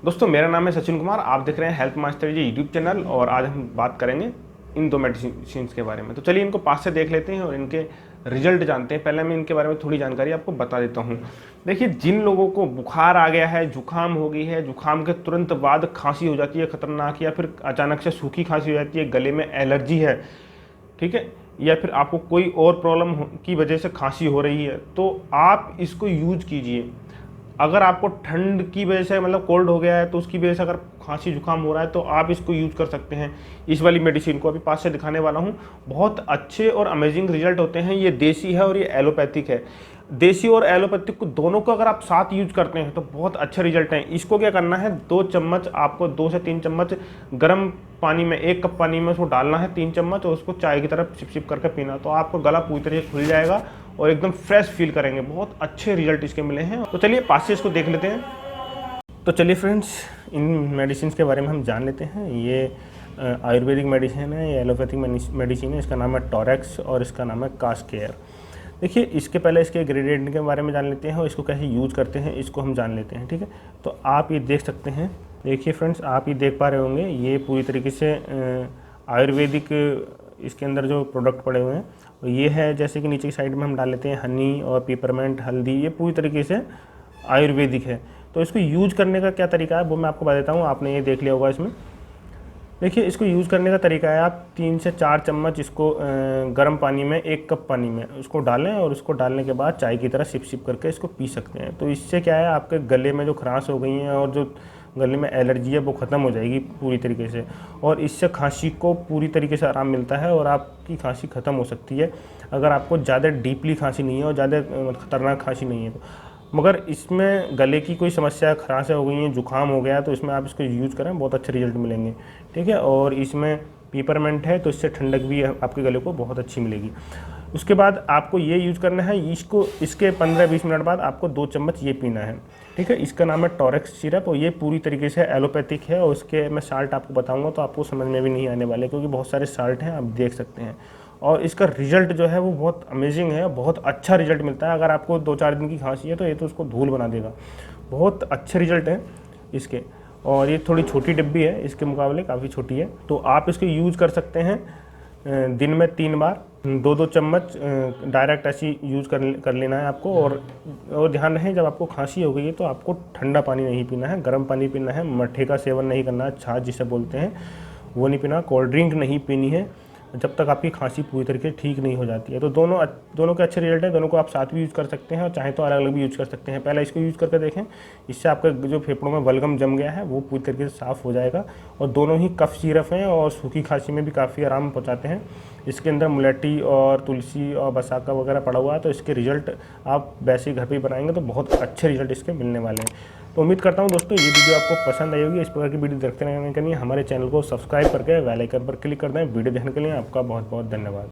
दोस्तों मेरा नाम है सचिन कुमार, आप देख रहे हैं हेल्थ मास्टर जी यूट्यूब चैनल और आज हम बात करेंगे इन दो मेडिसिन के बारे में। तो चलिए इनको पास से देख लेते हैं और इनके रिजल्ट जानते हैं। पहले मैं इनके बारे में थोड़ी जानकारी आपको बता देता हूँ। देखिए, जिन लोगों को बुखार आ गया है, जुकाम हो गई है, जुकाम के तुरंत बाद खांसी हो जाती है खतरनाक, या फिर अचानक से सूखी खांसी हो जाती है, गले में एलर्जी है, ठीक है, या फिर आपको कोई और प्रॉब्लम की वजह से खांसी हो रही है, तो आप इसको यूज कीजिए। अगर आपको ठंड की वजह से मतलब कोल्ड हो गया है तो उसकी वजह से अगर खांसी जुकाम हो रहा है तो आप इसको यूज़ कर सकते हैं। इस वाली मेडिसिन को अभी पास से दिखाने वाला हूँ। बहुत अच्छे और अमेजिंग रिजल्ट होते हैं। ये देसी है और ये एलोपैथिक है। देसी और एलोपैथिक को दोनों को अगर आप साथ यूज करते हैं तो बहुत अच्छे रिजल्ट हैं। इसको क्या करना है, 2 चम्मच आपको 2 से 3 चम्मच गर्म पानी में, 1 कप पानी में उसको डालना है 3 चम्मच, और उसको चाय की तरफ सिप सिप करके पीना। तो आपको गला पूरी तरह से खुल जाएगा और एकदम फ्रेश फील करेंगे। बहुत अच्छे रिजल्ट इसके मिले हैं। तो चलिए पास से इसको देख लेते हैं। तो चलिए फ्रेंड्स, इन मेडिसिन के बारे में हम जान लेते हैं। ये आयुर्वेदिक मेडिसिन है, ये एलोपैथिक मेडिसिन है। इसका नाम है टॉरेक्स और इसका नाम है कास्केयर। देखिए, इसके पहले इसके इंग्रेडिएंट के बारे में जान लेते हैं और इसको कैसे यूज़ करते हैं इसको हम जान लेते हैं, ठीक है। तो आप ये देख सकते हैं, देखिए फ्रेंड्स, आप ये देख पा रहे होंगे, ये पूरी तरीके से आयुर्वेदिक इसके अंदर जो प्रोडक्ट पड़े हुए हैं ये है। जैसे कि नीचे की साइड में हम डाल लेते हैं हनी और पेपरमेंट, हल्दी, ये पूरी तरीके से आयुर्वेदिक है। तो इसको यूज करने का क्या तरीका है वो मैं आपको बता देता हूँ। आपने ये देख लिया होगा इसमें। देखिए, इसको यूज़ करने का तरीका है, आप 3 से 4 चम्मच इसको गर्म पानी में, 1 कप पानी में उसको डालें और उसको डालने के बाद चाय की तरह सिप सिप करके इसको पी सकते हैं। तो इससे क्या है, आपके गले में जो खराश हो गई हैं और जो गले में एलर्जी है वो ख़त्म हो जाएगी पूरी तरीके से, और इससे खांसी को पूरी तरीके से आराम मिलता है और आपकी खांसी ख़त्म हो सकती है अगर आपको ज़्यादा डीपली खांसी नहीं है और ज़्यादा खतरनाक खांसी नहीं है तो। मगर इसमें गले की कोई समस्या, खराश हो गई है, जुकाम हो गया, तो इसमें आप इसको यूज़ करें, बहुत अच्छे रिजल्ट मिलेंगे, ठीक है। और इसमें पेपरमेंट है तो इससे ठंडक भी आपके गले को बहुत अच्छी मिलेगी। उसके बाद आपको ये यूज़ करना है, इसके 15-20 मिनट बाद आपको 2 चम्मच ये पीना है, ठीक है। इसका नाम है टॉरेक्स सिरप और ये पूरी तरीके से एलोपैथिक है। और उसके मैं साल्ट आपको बताऊँगा तो आपको समझ में भी नहीं आने वाले, क्योंकि बहुत सारे साल्ट हैं, आप देख सकते हैं। और इसका रिजल्ट जो है वो बहुत अमेजिंग है, बहुत अच्छा रिजल्ट मिलता है। अगर आपको 2-4 दिन की खांसी है तो ये तो उसको धूल बना देगा। बहुत अच्छे रिजल्ट हैं इसके। और ये थोड़ी छोटी डिब्बी है, इसके मुकाबले काफ़ी छोटी है। तो आप इसको यूज़ कर सकते हैं दिन में 3 बार, 2-2 चम्मच डायरेक्ट ऐसी यूज़ कर लेना है आपको। और ध्यान रहे, जब आपको खांसी हो गई है तो आपको ठंडा पानी नहीं पीना है, गर्म पानी पीना है। मट्ठे का सेवन नहीं करना है, छाछ जिसे बोलते हैं वो नहीं पीना। कोल्ड ड्रिंक नहीं पीनी है जब तक आपकी खांसी पूरी तरीके से ठीक नहीं हो जाती है। तो दोनों के अच्छे रिजल्ट हैं। दोनों को आप साथ भी यूज़ कर सकते हैं और चाहे तो अलग अलग भी यूज़ कर सकते हैं। पहले इसको यूज़ करके देखें, इससे आपका जो फेफड़ों में बलगम जम गया है वो पूरी तरीके से साफ़ हो जाएगा। और दोनों ही कफ सिरप हैं और सूखी खांसी में भी काफ़ी आराम पहुँचाते हैं। इसके अंदर मुलेठी और तुलसी और बसाका वगैरह पड़ा हुआ है, तो इसके रिजल्ट आप वैसे ही घर पर ही बनाएंगे तो बहुत अच्छे रिजल्ट इसके मिलने वाले हैं। तो उम्मीद करता हूँ दोस्तों ये वीडियो आपको पसंद आई होगी। इस प्रकार की वीडियो देखते रहने के लिए हमारे चैनल को सब्सक्राइब करके बेल आइकन पर क्लिक कर दें। वीडियो देखने के लिए आपका बहुत बहुत धन्यवाद।